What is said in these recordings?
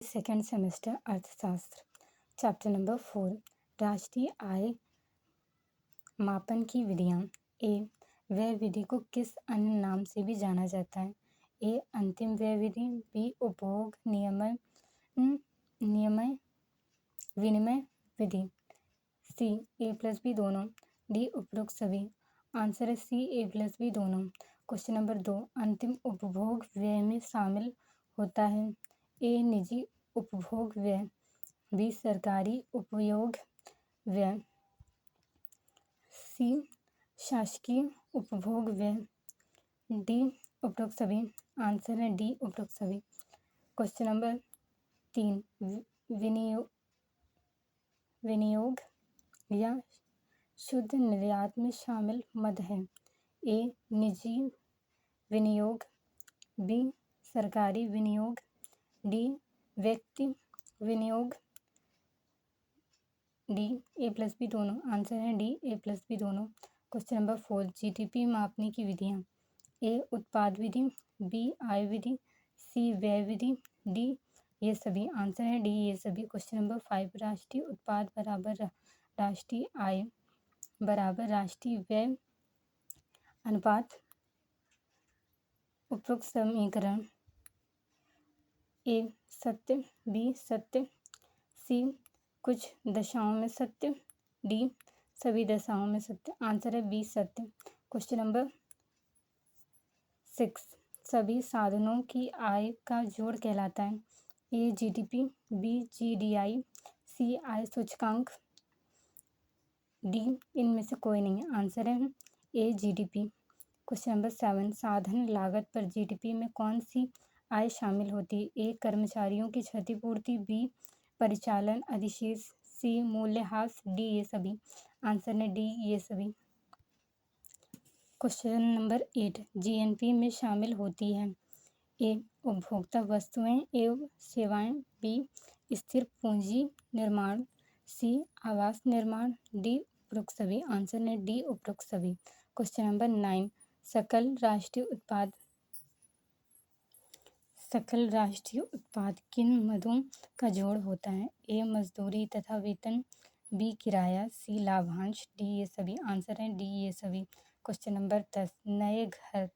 Second semester अर्थशास्त्र, chapter number 4, राष्ट्रीय आय मापन की विधियाँ। ए, व्यय विधि को किस अन्य नाम से भी जाना जाता है? ए, अंतिम व्यय विधि। बी, उपभोग नियमय विनिमय विधि। सी, A+B दोनों। डी, उपरोक्त सभी। आंसर है सी, A+B दोनों। क्वेश्चन नंबर 2, अंतिम उपभोग व्यय में शामिल होता है? ए, निजी उपभोग व्यय। बी, सरकारी उपयोग व्यय। सी, शासकीय उपभोग व्यय। डी, उपरोक्त सभी। आंसर है डी, उपरोक्त सभी। क्वेश्चन नंबर 3, विनियोग या शुद्ध निर्यात में शामिल मद है? ए, निजी विनियोग। बी, सरकारी विनियोग। डी, व्यक्ति विनियोग। डी, A+B दोनों। आंसर है डी, A+B दोनों। क्वेश्चन नंबर 4, GDP मापने की विधियाँ। ए, उत्पाद विधि। बी, आय विधि। सी, व्यय विधि। डी, ये सभी। आंसर है डी, ये सभी। क्वेश्चन नंबर 5, राष्ट्रीय उत्पाद बराबर राष्ट्रीय आय बराबर राष्ट्रीय व्यय अनुपात उपरोक्त समीकरण। ए, सत्य। बी, सत्य। सी, कुछ दशाओं में सत्य। डी, सभी दशाओं में सत्य। आंसर है बी, सत्य। क्वेश्चन नंबर 6, सभी साधनों की आय का जोड़ कहलाता है? A, GDP। B, GDI। C, आय सूचकांक। डी, इनमें से कोई नहीं है। आंसर है ए, GDP। क्वेश्चन नंबर 7, साधन लागत पर GDP में कौन सी आय शामिल होती है? ए, कर्मचारियों की क्षतिपूर्ति। बी, परिचालन अधिशेष। सी, मूल्यह्रास। डी, ये सभी। आंसर है डी, ये सभी। क्वेश्चन नंबर 8, GNP में शामिल होती है? ए, उपभोक्ता वस्तुएं एवं सेवाएं। बी, स्थिर पूंजी निर्माण। सी, आवास निर्माण। डी, उपरोक्त सभी। आंसर है डी, उपरोक्त सभी। क्वेश्चन नंबर 9, सकल राष्ट्रीय उत्पाद किन मदों का जोड़ होता है? ए, मजदूरी तथा वेतन। बी, किराया। सी, लाभांश। डी, ये सभी। आंसर है डी, ये सभी। क्वेश्चन नंबर 10, नए घर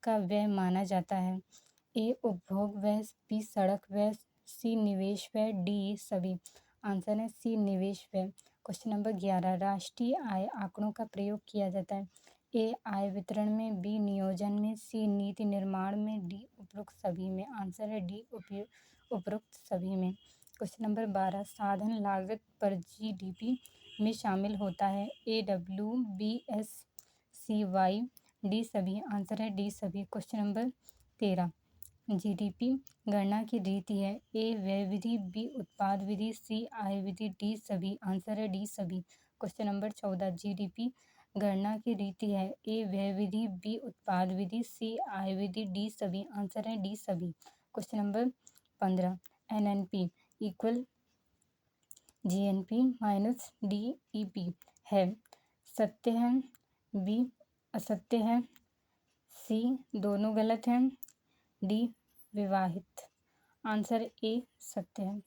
का व्यय माना जाता है? ए, उपभोग व्यय। बी, सड़क व्यय। सी, निवेश व्यय। डी, सभी। आंसर है सी, निवेश व्यय। क्वेश्चन नंबर 11, राष्ट्रीय आय आंकड़ों का प्रयोग किया जाता है? ए, आय वितरण में। बी, नियोजन में। सी, नीति निर्माण में। डी, उपरोक्त सभी में। आंसर है डी, उपरोक्त सभी में। क्वेश्चन नंबर 12, साधन लागत पर GDP में शामिल होता है? ए, WBS। सी, वाई। डी, सभी। आंसर है डी, सभी। क्वेश्चन नंबर 13, GDP गणना की रीति है? ए, व्यय विधि। बी, उत्पाद विधि। सी, आय विधि। डी, सभी। आंसर है डी, सभी। क्वेश्चन नंबर 14, GDP गणना की रीति है? ए, व्यय विधि। बी, उत्पाद विधि। सी, आय विधि। डी, सभी। आंसर है डी, सभी। Question number 15, NNP equal GNP minus DEP है? सत्य है। बी, असत्य है। सी, दोनों गलत हैं। डी, विवाहित। आंसर ए, सत्य है।